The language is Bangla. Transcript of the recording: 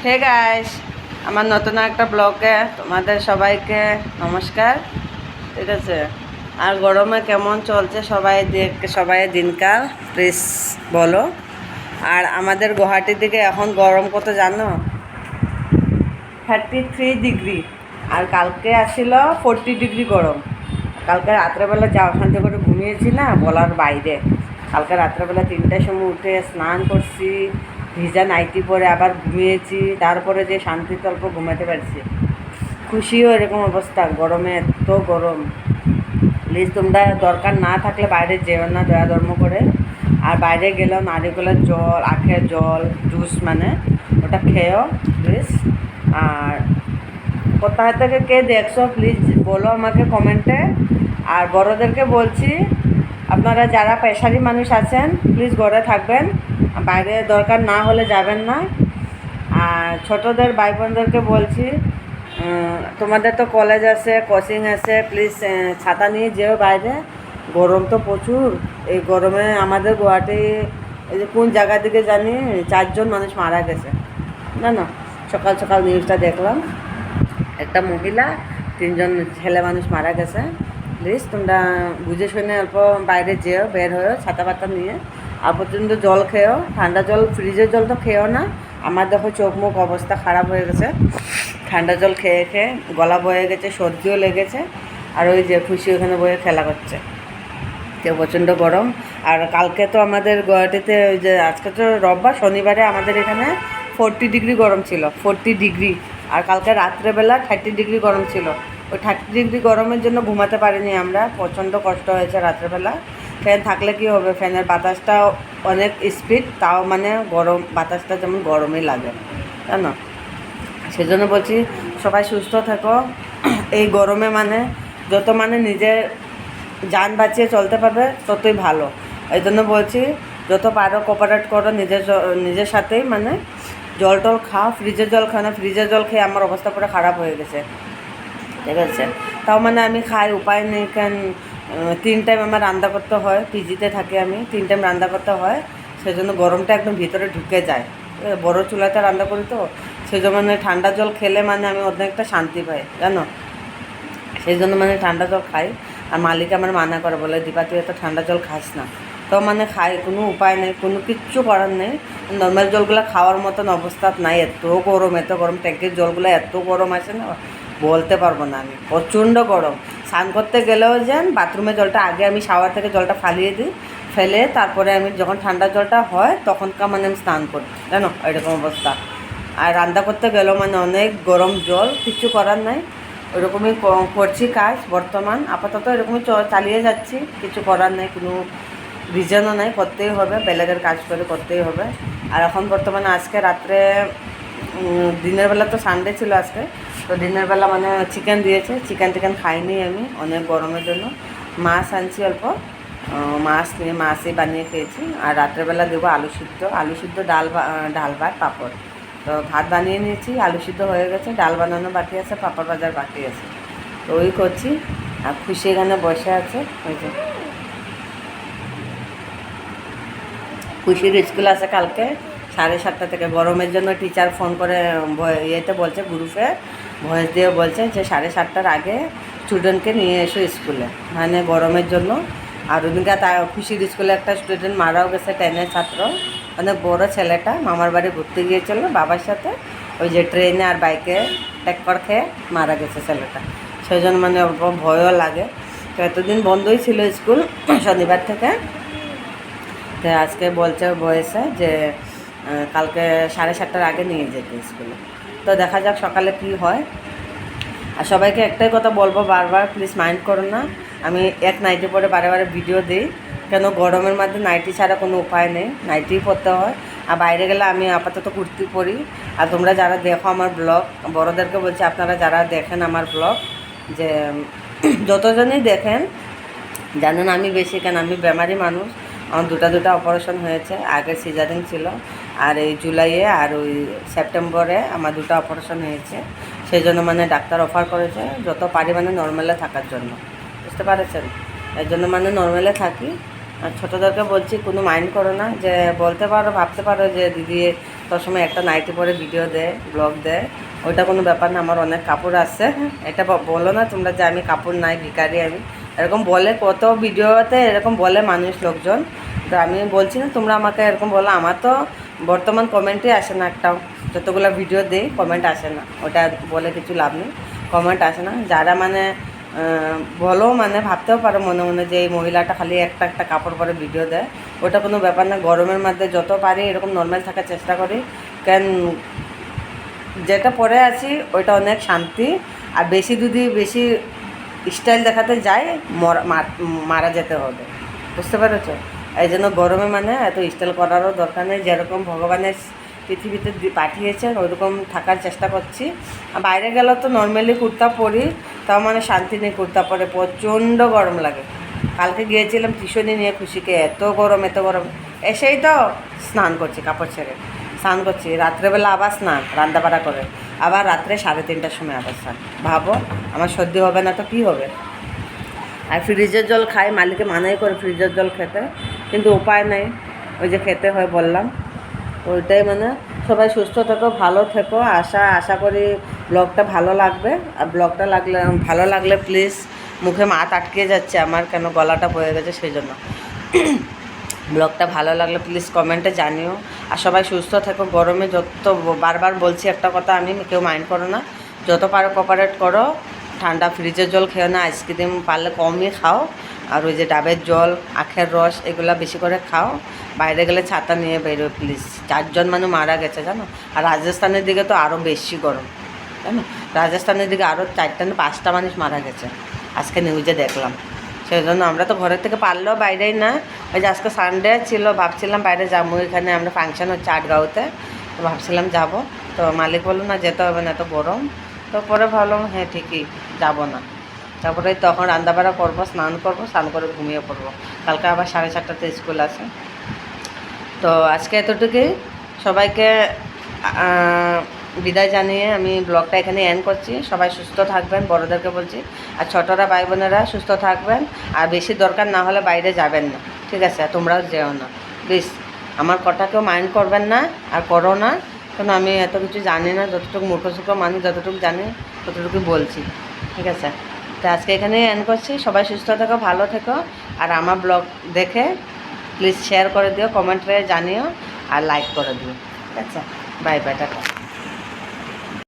হে গাইস, আমার নতুন একটা ব্লগে তোমাদের সবাইকে নমস্কার। ঠিক আছে, আর গরমে কেমন চলছে সবাই দিনকাল প্লিজ বলো। আর আমাদের গুয়াহাটির দিকে এখন গরম কত জানো? 33 ডিগ্রি। আর কালকে আসছিল 40 ডিগ্রি গরম। কালকে রাত্রেবেলা যা অশান্তি করে ঘুমিয়েছি না বলার বাইরে। কালকে রাত্রেবেলা 3টার সময় উঠে স্নান করছি, ভিজা নাইটি পরে আবার ঘুমিয়েছি, তারপরে যে শান্তিতে অল্প ঘুমাতে পারছি। খুশিও এরকম অবস্থা, গরমে এত গরম। প্লিজ তোমরা দরকার না থাকলে বাইরে যেও না দয়া ধর্ম করে। আর বাইরে গেলেও নারিকেলের জল, আখের জল, জুস মানে ওটা খেয়েও প্লিজ। আর কোথায় থেকে কে দেখছো প্লিজ বলো আমাকে কমেন্টে। আর বড়োদেরকে বলছি, আপনারা যারা পেশারি মানুষ আছেন প্লিজ ঘরে থাকবেন, বাইরে দরকার না হলে যাবেন না। আর ছোটোদের ভাই বোনদেরকে বলছি, তোমাদের তো কলেজ আছে, কোচিং আছে, প্লিজ ছাতা নিয়ে যেও বাইরে। গরম তো প্রচুর। এই গরমে আমাদের গুয়াহাটি এই যে কোন জায়গা দিকে জানি 4জন মানুষ মারা গেছে। না, সকাল সকাল নিউজটা দেখলাম, একটা মহিলা 3জন ছেলে মানুষ মারা গেছে। প্লিজ তোমরা বুঝে শুনে অল্প বাইরে যেও, বের হয়েও ছাতা পাতা নিয়ে। আর প্রচণ্ড জল খেয়েও, ঠান্ডা জল, ফ্রিজের জল তো খেয়েও না। আমার দেখো চোখ মুখ অবস্থা খারাপ হয়ে গেছে, ঠান্ডা জল খেয়ে খেয়ে গলা বয়ে গেছে, সর্দিও লেগেছে। আর ওই যে খুশি ওখানে বয়ে খেলা করছে, কেউ প্রচণ্ড গরম। আর কালকে তো আমাদের গুয়াহাটিতে ওই যে আজকে তো রোববার, শনিবারে আমাদের এখানে 40 ডিগ্রি গরম ছিল, 40 ডিগ্রি। আর কালকে রাত্রেবেলা 30 ডিগ্রি গরম ছিল। ওই 30 ডিগ্রি গরমের জন্য ঘুমাতে পারিনি আমরা, প্রচণ্ড কষ্ট হয়েছে রাত্রেবেলা। ফ্যান থাকলে কী হবে, ফ্যানের বাতাসটা অনেক স্পিড, তাও মানে গরম বাতাসটা যেমন গরমই লাগে, জানো। সেজন্য বলছি সবাই সুস্থ থাকো। এই গরমে মানে যত মানে নিজের যান বাঁচিয়ে চলতে পারবে ততই ভালো। এই জন্য বলছি যত পারো কোপারেট করো নিজের সাথেই, মানে জল টল খাও, ফ্রিজের জল খাও না। ফ্রিজের জল খেয়ে আমার অবস্থা পুরো খারাপ হয়ে গেছে, ঠিক আছে। তাও মানে আমি খাই, উপায় নেই, কেন 3 টাইম আমার রান্না করতে হয়, পিজিতে থাকি আমি, 3 টাইম রান্না করতে হয়। সেজন্য গরমটা একদম ভিতরে ঢুকে যায়। বড় চুলাতে রান্না করি তো, সেই জন্য মানে ঠান্ডা জল খেলে মানে আমি অনেকটা শান্তি পাই, জানো। সেই জন্য মানে ঠান্ডা জল খাই। আর মালিক আমার মানা করে, বলে দীপা তুই এত ঠান্ডা জল খাস না। তো মানে খাই, কোনো উপায় নেই, কোনো কিচ্ছু করার নেই। নর্মাল জলগুলো খাওয়ার মতন অবস্থা নাই, এত গরম, ট্যাঙ্কির জলগুলো এত গরম আছে না, বলতে পারবো না আমি, প্রচণ্ড গরম। স্নান করতে গেলেও যেন বাথরুমের জলটা আগে আমি শাওয়ার থেকে জলটা ফালিয়ে দিই, ফেলে তারপরে আমি যখন ঠান্ডা জলটা হয় তখনকার মানে আমি স্নান করি, জানো, এরকম অবস্থা। আর রান্না করতে গেলেও মানে অনেক গরম জল, কিচ্ছু করার নাই। ওইরকমই করছি কাজ বর্তমান, আপাতত এরকমই চালিয়ে যাচ্ছি, কিছু করার নেই, কোনো রিজনও নাই, করতেই হবে, বেলেগের কাজ করে করতেই হবে। আর এখন বর্তমানে আজকে রাত্রে দিনের বেলা তো সানডে ছিল আজকে, তো দিনের বেলা মানে চিকেন দিয়েছে, চিকেন খাইনি আমি অনেক গরমের জন্য। মাছ আনছি অল্প, মাছ নিয়ে মাছই বানিয়ে খেয়েছি। আর রাত্রেবেলা দেবো আলু সিদ্ধ, ডাল ভাত, পাঁপড়। তো ভাত বানিয়ে নিয়েছি, আলু সিদ্ধ হয়ে গেছে, ডাল বানানো বাকি আছে, পাঁপড় ভাজার বাকি আছে, তো ওই করছি। আর খুশি এখানে বসে আছে, ওই যে খুশির স্কুল আছে কালকে 7:30 থেকে। গরমের জন্য টিচার ফোন করে ইয়েতে বলছে, গ্রুপে ভয়েস দিয়ে বলছে যে 7:30টার আগে স্টুডেন্টকে নিয়ে এসো স্কুলে, মানে গরমের জন্য। আর ওদিনকে খুশির স্কুলে একটা স্টুডেন্ট মারাও গেছে, 10-এর ছাত্র, অনেক বড় ছেলেটা, মামার বাড়ি ঘুরতে গিয়েছিল বাবার সাথে, ওই যে ট্রেনে আর বাইকে ট্যাক্কর খেয়ে মারা গেছে ছেলেটা। সেই জন্য মানে অল্প ভয়ও লাগে। তো এতদিন বন্ধই ছিল স্কুল শনিবার থেকে, তো আজকে বলছে বয়সে যে কালকে 7:30টার আগে নিয়ে যেতে স্কুলে। তো দেখা যাক সকালে কী হয়। আর সবাইকে একটাই কথা বলবো বারবার, প্লিজ মাইন্ড করো না, আমি এক নাইটি পরে বারে ভিডিও দিই, কেন গরমের মধ্যে নাইটি ছাড়া কোনো উপায় নেই, নাইটিই পরতে হয়। আর বাইরে গেলে আমি আপাতত কুর্তি পরি। আর তোমরা যারা দেখো আমার ব্লগ, বড়োদেরকে বলছি আপনারা যারা দেখেন আমার ব্লগ, যে যতজনই দেখেন জানেন আমি বেশি, কেন আমি বেমারি মানুষ, আমার দুটা অপারেশন হয়েছে, আগে সিজারিং ছিল, আর এই জুলাইয়ে আর ওই সেপ্টেম্বরে আমার 2টা অপারেশন হয়েছে। সেই জন্য মানে ডাক্তার অফার করেছে যত পারি মানে নর্মালে থাকার জন্য, বুঝতে পারছেন। এর জন্য মানে নর্মালে থাকি। আর ছোটোদেরকে বলছি কোনো মাইন্ড করো না, যে বলতে পারো ভাবতে পারো যে দিদি তোর সময় একটা নাইটি পরে ভিডিও দেয়, ব্লগ দেয়, ওইটা কোনো ব্যাপার না। আমার অনেক কাপড় আছে, এটা বলো না তোমরা যে আমি কাপড় নাই, ভিখারি আমি, এরকম বলে কত ভিডিওতে এরকম বলে মানুষ লোকজন। তো আমি বলছি না তোমরা আমাকে এরকম বলো, আমার তো বর্তমান কমেন্টই আসে না একটাও, যতগুলো ভিডিও দিই কমেন্ট আসে না, ওটা বলে কিছু লাভ নেই, কমেন্ট আসে না। যারা মানে বলো মানে ভাবতেও পারো মনে মনে যে এই মহিলাটা খালি একটা একটা কাপড় পরে ভিডিও দেয়, ওটা কোনো ব্যাপার না। গরমের মধ্যে যত পারি এরকম নর্মাল থাকার চেষ্টা করি, কেন যেটা পরে আছি ওইটা অনেক শান্তি। আর বেশি যদি বেশি স্টাইল দেখাতে যাই মারা যেতে হবে, বুঝতে পেরেছো? এই জন্য গরমে মানে এত স্টাইল করারও দরকার নেই, যেরকম ভগবানের পৃথিবীতে পাঠিয়েছেন ওইরকম থাকার চেষ্টা করছি। আর বাইরে গেলেও তো নর্মালি কুর্তা পরি, তাও মানে শান্তি নেই কুর্তা পরে, প্রচণ্ড গরম লাগে। কালকে গিয়েছিলাম টিউশনি নিয়ে খুশিকে, এত গরম এত গরম, এসেই তো স্নান করছি, কাপড় ছেড়ে স্নান করছি, রাত্রেবেলা আবার স্নান রান্নাবাড়া করে, আবার রাত্রে 3:30টার সময় আবার স্নান। ভাবো আমার সর্দি হবে না তো কী হবে? আর ফ্রিজের জল খাই, মালিকে মানাই করে ফ্রিজের জল খেতে, কিন্তু উপায় নেই, ওই যে খেতে হয় বললাম। ওইটাই মানে সবাই সুস্থ থেকো, ভালো থেকো, আশা করি ব্লগটা ভালো লাগবে। আর ব্লগটা ভালো লাগলে প্লিজ, মুখে মাত আটকে যাচ্ছে আমার, কেন গলাটা বয়ে গেছে সেই জন্য। ব্লগটা ভালো লাগলে প্লিজ কমেন্টে জানিও। আর সবাই সুস্থ থেকো। গরমে যত বারবার বলছি একটা কথা, আমি কেউ মাইন্ড করো না, যত পারো কোঅপারেট করো, ঠান্ডা ফ্রিজের জল খেও না, আইসক্রিম পারলে কমই খাও, আর ওই যে ডাবের জল, আখের রস এগুলো বেশি করে খাও। বাইরে গেলে ছাতা নিয়ে বেরো প্লিজ। 4জন মানুষ মারা গেছে জানো। আর রাজস্থানের দিকে তো আরও বেশি গরম, জানো, রাজস্থানের দিকে আরও 4টা না 5টা মানুষ মারা গেছে, আজকে নিউজে দেখলাম। সেই জন্য আমরা তো ঘরের থেকে পারলেও বাইরেই না। ওই যে আজকে সানডে ছিল, ভাবছিলাম বাইরে যাবো, এখানে আমরা ফাংশন হচ্ছে আটগাঁওতে, তো ভাবছিলাম যাব, তো মালিক বললো না যেতে হবে না, এত গরম। তো পরে ভাবলাম হ্যাঁ ঠিকই যাব না। তারপরে তখন রান্নাবাড়া করবো, স্নান করবো, স্নান করে ঘুমিয়ে পড়বো, কালকে আবার 4:30টাতে স্কুল আছে। তো আজকে এতটুকুই, সবাইকে বিদায় জানিয়ে আমি ব্লগটা এখানে এন্ড করছি। সবাই সুস্থ থাকবেন, বড়োদেরকে বলছি, আর ছোটরা ভাই বোনেরা সুস্থ থাকবেন। আর বেশি দরকার না হলে বাইরে যাবেন না, ঠিক আছে? আর তোমরাও যেও না প্লিজ, আমার কথাকেও মাইন্ড করবেন না আর করো না, কারণ আমি এত কিছু জানি না, যতটুকু মুঠোসুখো মানুষ যতটুকু জানি ততটুকু বলছি, ঠিক আছে? তো আজকে এখানেই এন্ড করছি। সবাই সুস্থ থেকো, ভালো থেকো, আর আমার ব্লগ দেখে প্লিজ শেয়ার করে দিও, কমেন্টে জানিও, আর লাইক করে দিও, ঠিক আছে? Bye bye, tata.